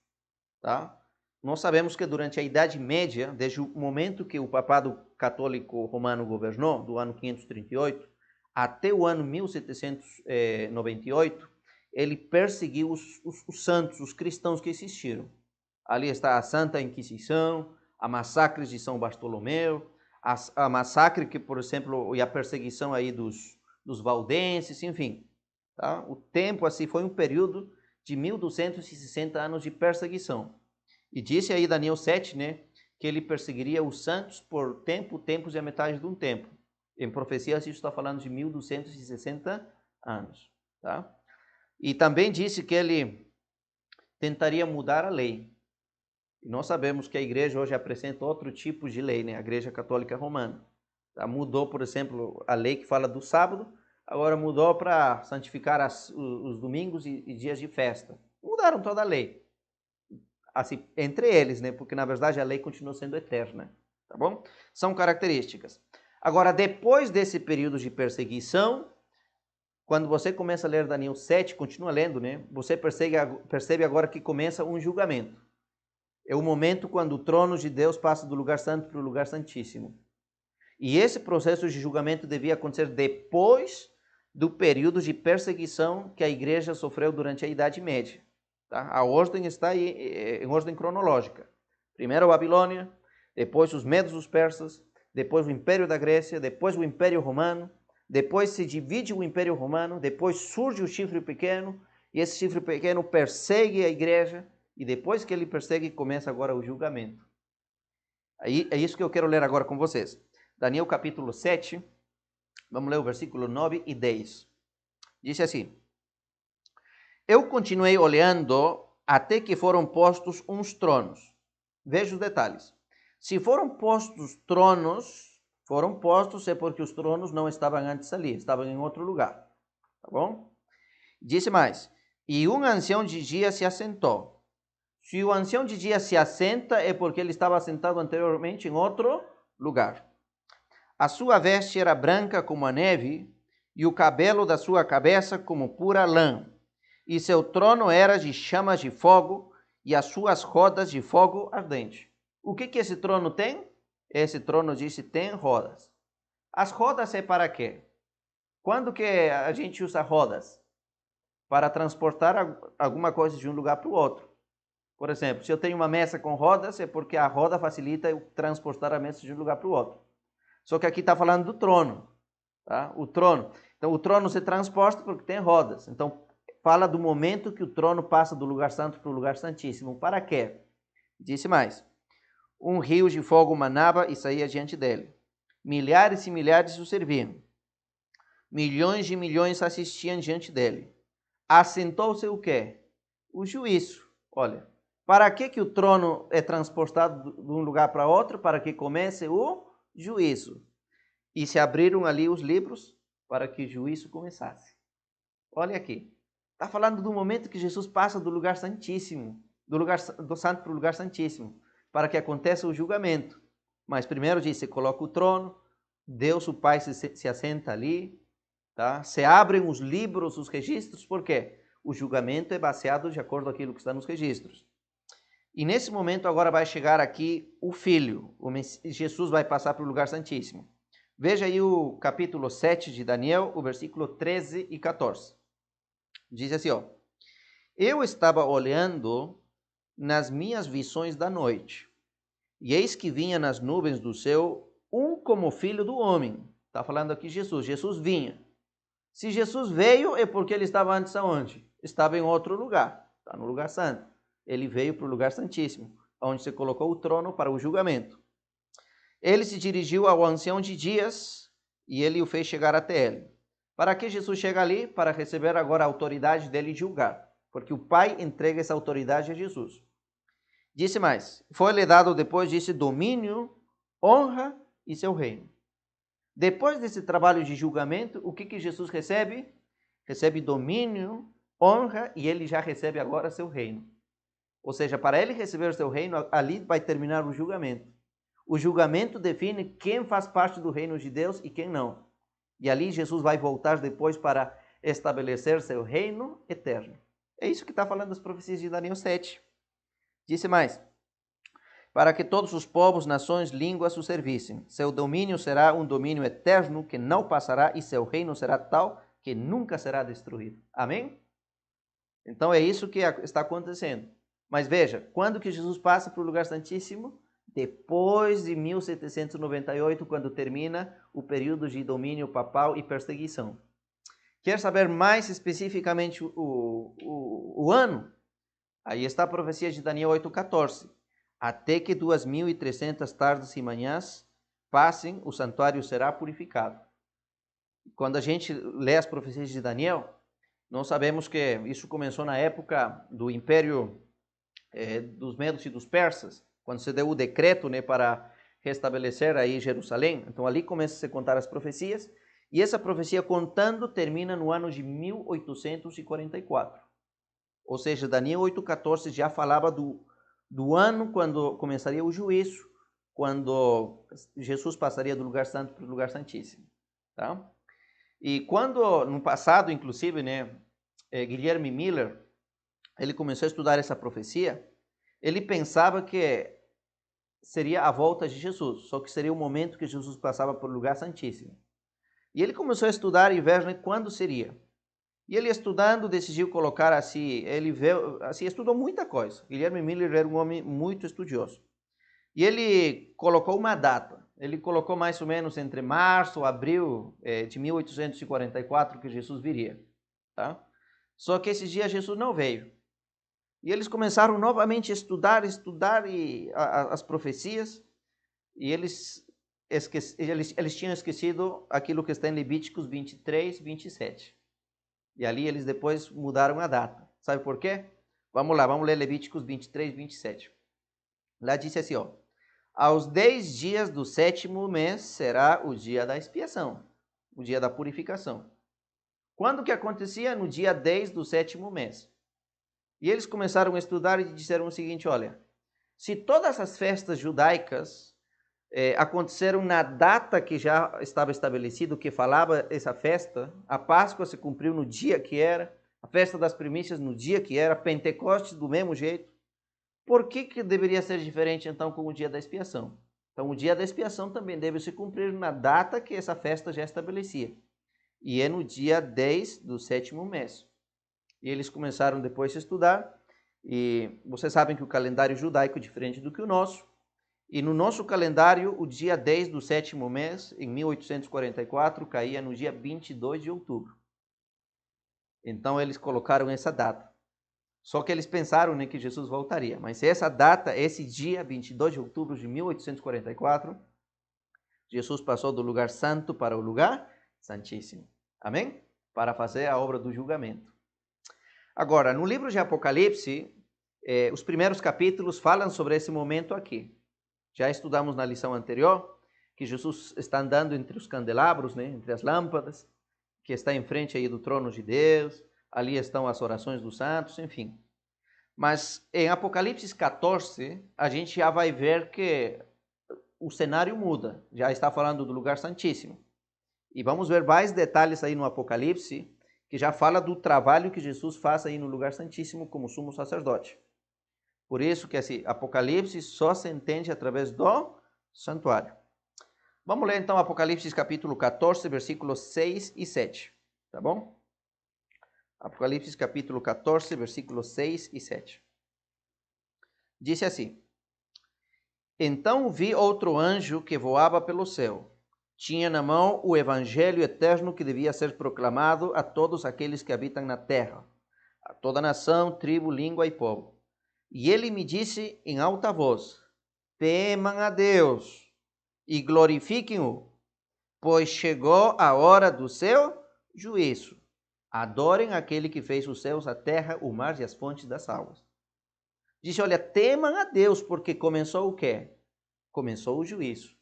Tá? Nós sabemos que durante a Idade Média, desde o momento que o papado católico romano governou, do ano 538 até o ano 1798, ele perseguiu os santos, os cristãos que existiram. Ali está a Santa Inquisição, a massacre de São Bartolomeu, a massacre que, por exemplo, e a perseguição aí dos valdenses, enfim. Tá? O tempo assim foi um período de 1260 anos de perseguição. E disse aí Daniel 7, né, que ele perseguiria os santos por tempos e a metade de um tempo. Em profecias isso está falando de 1260 anos. Tá? E também disse que ele tentaria mudar a lei. E nós sabemos que a igreja hoje apresenta outro tipo de lei, né? A Igreja Católica Romana. Tá? Mudou, por exemplo, a lei que fala do sábado, agora mudou para santificar os domingos e dias de festa. Mudaram toda a lei. Assim, entre eles, né? Porque na verdade a lei continua sendo eterna. Tá bom? São características. Agora, depois desse período de perseguição, quando você começa a ler Daniel 7, continua lendo, né? Você percebe agora que começa um julgamento. É o momento quando o trono de Deus passa do lugar santo para o lugar santíssimo. E esse processo de julgamento devia acontecer depois do período de perseguição que a igreja sofreu durante a Idade Média. Tá? A ordem está aí em ordem cronológica. Primeiro a Babilônia, depois os medos, os persas, depois o Império da Grécia, depois o Império Romano, depois se divide o Império Romano, depois surge o chifre pequeno, e esse chifre pequeno persegue a igreja, e depois que ele persegue, começa agora o julgamento. Aí, é isso que eu quero ler agora com vocês. Daniel capítulo 7, vamos ler o versículo 9 e 10. Diz assim: Eu continuei olhando até que foram postos uns tronos. Veja os detalhes. Se foram postos tronos, foram postos é porque os tronos não estavam antes ali, estavam em outro lugar. Tá bom? Disse mais: E um ancião de dia se assentou. Se o ancião de dia se assenta, é porque ele estava assentado anteriormente em outro lugar. A sua veste era branca como a neve, e o cabelo da sua cabeça como pura lã. E seu trono era de chamas de fogo, e as suas rodas de fogo ardente. O que esse trono tem? Esse trono, disse, tem rodas. As rodas é para quê? Quando que a gente usa rodas? Para transportar alguma coisa de um lugar para o outro. Por exemplo, se eu tenho uma mesa com rodas, é porque a roda facilita eu transportar a mesa de um lugar para o outro. Só que aqui está falando do trono. Tá? O trono. Então, o trono se transporta porque tem rodas. Então, fala do momento que o trono passa do lugar santo para o lugar santíssimo. Para quê? Disse mais. Um rio de fogo manava e saía diante dele. Milhares e milhares o serviam. Milhões de milhões assistiam diante dele. Assentou-se o quê? O juízo. Olha. Para que o trono é transportado de um lugar para outro? Para que comece o juízo. E se abriram ali os livros para que o juízo começasse. Olha aqui. Está falando do momento que Jesus passa do lugar santíssimo, do santo para o lugar santíssimo, para que aconteça o julgamento. Mas primeiro diz, se coloca o trono, Deus o Pai se assenta ali, tá? Se abrem os livros, os registros, por quê? O julgamento é baseado de acordo com aquilo que está nos registros. E nesse momento agora vai chegar aqui o Filho, Jesus vai passar para o lugar santíssimo. Veja aí o capítulo 7 de Daniel, o versículo 13 e 14. Diz assim, ó. Eu estava olhando nas minhas visões da noite, e eis que vinha nas nuvens do céu um como filho do homem. Está falando aqui Jesus. Jesus vinha. Se Jesus veio, é porque ele estava antes aonde? Estava em outro lugar. Está no lugar santo. Ele veio para o lugar santíssimo, onde se colocou o trono para o julgamento. Ele se dirigiu ao ancião de dias e ele o fez chegar até ele. Para que Jesus chega ali? Para receber agora a autoridade dele julgar. Porque o Pai entrega essa autoridade a Jesus. Disse mais, foi-lhe dado depois, disse, domínio honra e seu reino. Depois desse trabalho de julgamento, o que Jesus recebe? Recebe domínio, honra e ele já recebe agora seu reino. Ou seja, para ele receber o seu reino, ali vai terminar o julgamento. O julgamento define quem faz parte do reino de Deus e quem não. E ali Jesus vai voltar depois para estabelecer seu reino eterno. É isso que está falando as profecias de Daniel 7. Disse mais: para que todos os povos, nações, línguas o servissem. Seu domínio será um domínio eterno que não passará e seu reino será tal que nunca será destruído. Amém? Então é isso que está acontecendo. Mas veja, quando que Jesus passa para o lugar santíssimo? Depois de 1798, quando termina o período de domínio papal e perseguição. Quer saber mais especificamente o ano? Aí está a profecia de Daniel 8,14. Até que 2.300 tardes e manhãs passem, o santuário será purificado. Quando a gente lê as profecias de Daniel, nós sabemos que isso começou na época do Império dos Medos e dos Persas, quando se deu o decreto, né, para restabelecer aí Jerusalém. Então ali começa a se contar as profecias, e essa profecia contando termina no ano de 1844. Ou seja, Daniel 8,14 já falava do ano quando começaria o juízo, quando Jesus passaria do lugar santo para o lugar santíssimo. Tá? E quando, no passado, inclusive, né, Guilherme Miller, ele começou a estudar essa profecia, ele pensava que seria a volta de Jesus, só que seria o momento que Jesus passava por lugar santíssimo. E ele começou a estudar e ver, né, quando seria. E ele estudando decidiu colocar assim, ele veio, assim, estudou muita coisa. Guilherme Miller era um homem muito estudioso. E ele colocou uma data. Ele colocou mais ou menos entre março e abril de 1844 que Jesus viria. Tá? Só que esse dia Jesus não veio. E eles começaram novamente a estudar as profecias, e eles tinham esquecido aquilo que está em Levíticos 23, 27. E ali eles depois mudaram a data. Sabe por quê? Vamos lá, vamos ler Levíticos 23, 27. Lá disse assim, ó: aos 10 dias do 7º mês será o dia da expiação, o dia da purificação. Quando que acontecia? No dia 10 do 7º mês. E eles começaram a estudar e disseram o seguinte, olha, se todas as festas judaicas aconteceram na data que já estava estabelecido, que falava essa festa, a Páscoa se cumpriu no dia que era, a festa das primícias no dia que era, Pentecostes do mesmo jeito, por que deveria ser diferente então com o dia da expiação? Então o dia da expiação também deve se cumprir na data que essa festa já estabelecia, e é no dia 10 do 7º mês. E eles começaram depois a estudar, e vocês sabem que o calendário judaico é diferente do que o nosso, e no nosso calendário, o dia 10 do 7º mês, em 1844, caía no dia 22 de outubro. Então eles colocaram essa data. Só que eles pensaram, né, que Jesus voltaria. Mas essa data, esse dia 22 de outubro de 1844, Jesus passou do lugar santo para o lugar santíssimo. Amém? Para fazer a obra do julgamento. Agora, no livro de Apocalipse, os primeiros capítulos falam sobre esse momento aqui. Já estudamos na lição anterior que Jesus está andando entre os candelabros, né, entre as lâmpadas, que está em frente aí do trono de Deus, ali estão as orações dos santos, enfim. Mas em Apocalipse 14, a gente já vai ver que o cenário muda, já está falando do lugar santíssimo. E vamos ver mais detalhes aí no Apocalipse, que já fala do trabalho que Jesus faz aí no lugar santíssimo como sumo sacerdote. Por isso que esse Apocalipse só se entende através do santuário. Vamos ler então Apocalipse capítulo 14, versículos 6 e 7. Tá bom? Apocalipse capítulo 14, versículos 6 e 7. Disse assim: então vi outro anjo que voava pelo céu. Tinha na mão o evangelho eterno que devia ser proclamado a todos aqueles que habitam na terra, a toda nação, tribo, língua e povo. E ele me disse em alta voz: temam a Deus e glorifiquem-o, pois chegou a hora do seu juízo. Adorem aquele que fez os céus, a terra, o mar e as fontes das águas. Disse, olha, temam a Deus, porque começou o quê? Começou o juízo.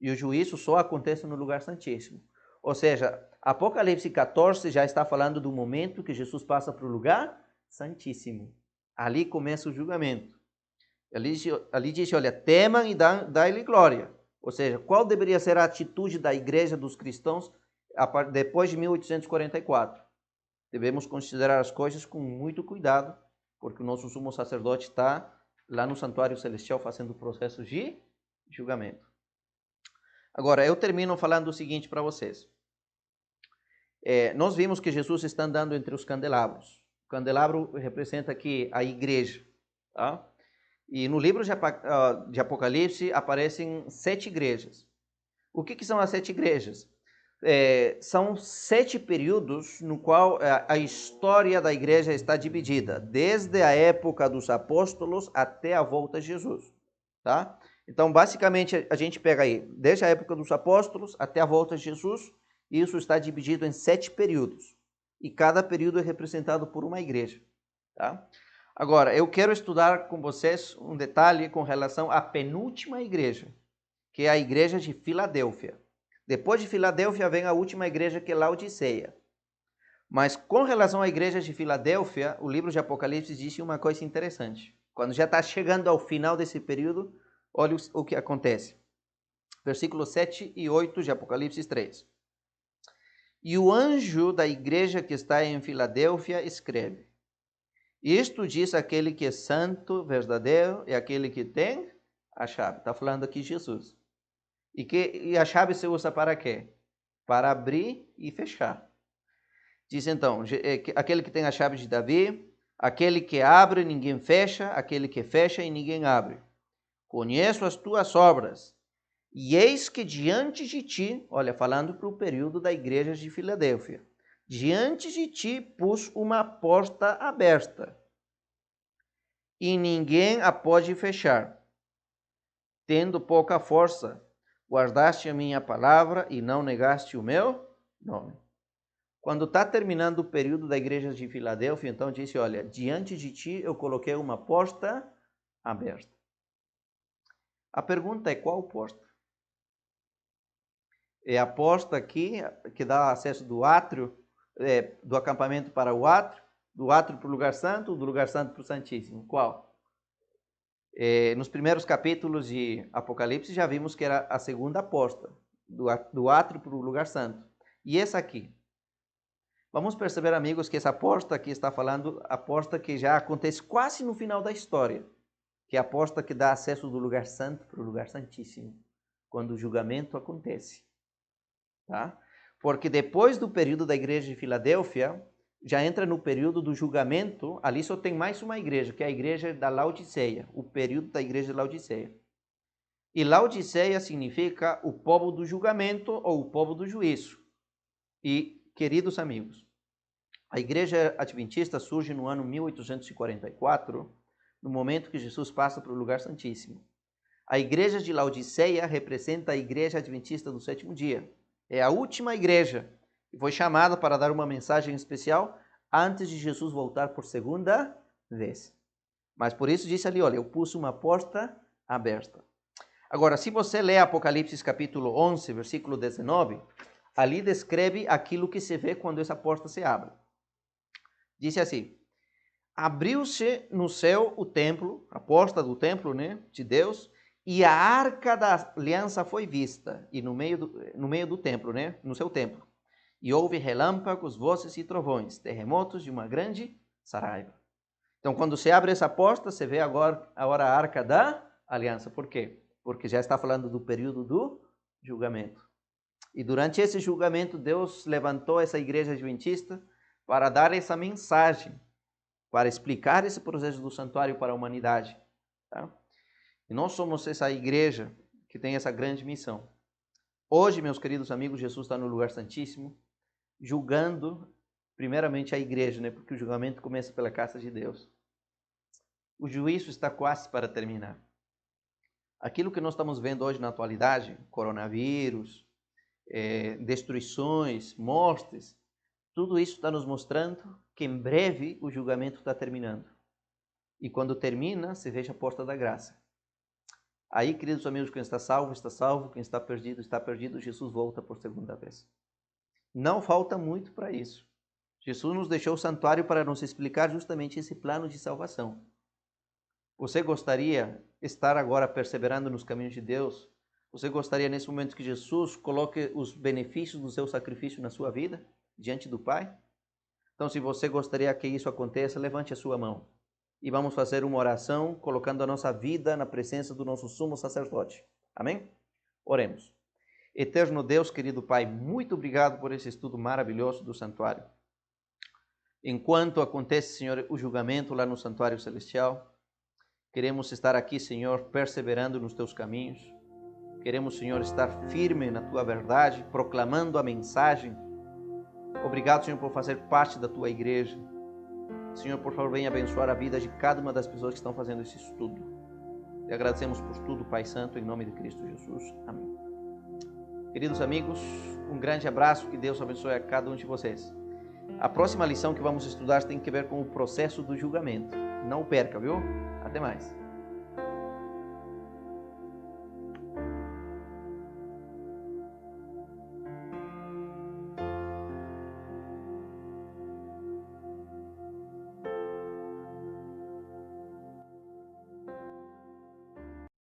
E o juízo só acontece no lugar santíssimo. Ou seja, Apocalipse 14 já está falando do momento que Jesus passa para o lugar santíssimo. Ali começa o julgamento. Ali diz, olha, temam e dai-lhe glória. Ou seja, qual deveria ser a atitude da igreja dos cristãos depois de 1844? Devemos considerar as coisas com muito cuidado, porque o nosso sumo sacerdote está lá no santuário celestial fazendo processos de julgamento. Agora, eu termino falando o seguinte para vocês. Nós vimos que Jesus está andando entre os candelabros. O candelabro representa aqui a igreja. Tá? E no livro de Apocalipse aparecem 7 igrejas. O que são as 7 igrejas? São 7 períodos no qual a história da igreja está dividida, desde a época dos apóstolos até a volta de Jesus. Tá? Então, basicamente, a gente pega aí, desde a época dos apóstolos até a volta de Jesus, isso está dividido em 7 períodos. E cada período é representado por uma igreja. Tá? Agora, eu quero estudar com vocês um detalhe com relação à penúltima igreja, que é a igreja de Filadélfia. Depois de Filadélfia vem a última igreja, que é Laodiceia. Mas com relação à igreja de Filadélfia, o livro de Apocalipse diz uma coisa interessante. Quando já está chegando ao final desse período, olha o que acontece. Versículos 7 e 8 de Apocalipse 3. E o anjo da igreja que está em Filadélfia escreve: isto diz aquele que é santo, verdadeiro, e aquele que tem a chave. Está falando aqui Jesus. E a chave se usa para quê? Para abrir e fechar. Diz então, aquele que tem a chave de Davi, aquele que abre e ninguém fecha, aquele que fecha e ninguém abre. Conheço as tuas obras, e eis que diante de ti, olha, falando para o período da igreja de Filadélfia, diante de ti pus uma porta aberta, e ninguém a pode fechar. Tendo pouca força, guardaste a minha palavra e não negaste o meu nome. Quando está terminando o período da igreja de Filadélfia, então disse, olha, diante de ti eu coloquei uma porta aberta. A pergunta é, qual porta? É a porta aqui, que dá acesso do átrio, do acampamento para o átrio, do átrio para o lugar santo, do lugar santo para o Santíssimo. Qual? Nos primeiros capítulos de Apocalipse já vimos que era a segunda porta, do átrio para o lugar santo. E essa aqui? Vamos perceber, amigos, que essa porta aqui está falando a porta que já acontece quase no final da história, que é a porta que dá acesso do lugar santo para o lugar santíssimo, quando o julgamento acontece. Tá? Porque depois do período da igreja de Filadélfia, já entra no período do julgamento, ali só tem mais uma igreja, que é a igreja da Laodiceia, o período da igreja de Laodiceia. E Laodiceia significa o povo do julgamento ou o povo do juízo. E, queridos amigos, a igreja adventista surge no ano 1844, no momento que Jesus passa para o lugar santíssimo. A igreja de Laodiceia representa a igreja adventista do sétimo dia. É a última igreja que foi chamada para dar uma mensagem especial antes de Jesus voltar por segunda vez. Mas por isso disse ali, olha, eu pus uma porta aberta. Agora, se você ler Apocalipse capítulo 11, versículo 19, ali descreve aquilo que se vê quando essa porta se abre. Disse assim, abriu-se no céu o templo, a porta do templo, né, de Deus, e a arca da aliança foi vista, e no meio do templo, né, no seu templo. E houve relâmpagos, vozes e trovões, terremotos e uma grande saraiva. Então, quando se abre essa porta, você vê agora a arca da aliança. Por quê? Porque já está falando do período do julgamento. E durante esse julgamento, Deus levantou essa igreja adventista para dar essa mensagem, para explicar esse processo do santuário para a humanidade. Tá? E nós somos essa igreja que tem essa grande missão. Hoje, meus queridos amigos, Jesus está no lugar santíssimo, julgando primeiramente a igreja, né? Porque o julgamento começa pela casa de Deus. O juízo está quase para terminar. Aquilo que nós estamos vendo hoje na atualidade, coronavírus, destruições, mortes, tudo isso está nos mostrando que em breve o julgamento está terminando. E quando termina, se fecha a porta da graça. Aí, queridos amigos, quem está salvo, está salvo. Quem está perdido, está perdido. Jesus volta por segunda vez. Não falta muito para isso. Jesus nos deixou o santuário para nos explicar justamente esse plano de salvação. Você gostaria de estar agora perseverando nos caminhos de Deus? Você gostaria nesse momento que Jesus coloque os benefícios do seu sacrifício na sua vida, diante do Pai? Então, se você gostaria que isso aconteça, levante a sua mão. E vamos fazer uma oração, colocando a nossa vida na presença do nosso sumo sacerdote. Amém? Oremos. Eterno Deus, querido Pai, muito obrigado por esse estudo maravilhoso do santuário. Enquanto acontece, Senhor, o julgamento lá no santuário celestial, queremos estar aqui, Senhor, perseverando nos teus caminhos. Queremos, Senhor, estar firme na tua verdade, proclamando a mensagem. Obrigado, Senhor, por fazer parte da tua igreja. Senhor, por favor, venha abençoar a vida de cada uma das pessoas que estão fazendo esse estudo. Te agradecemos por tudo, Pai Santo, em nome de Cristo Jesus. Amém. Queridos amigos, um grande abraço, que Deus abençoe a cada um de vocês. A próxima lição que vamos estudar tem que ver com o processo do julgamento. Não perca, viu? Até mais.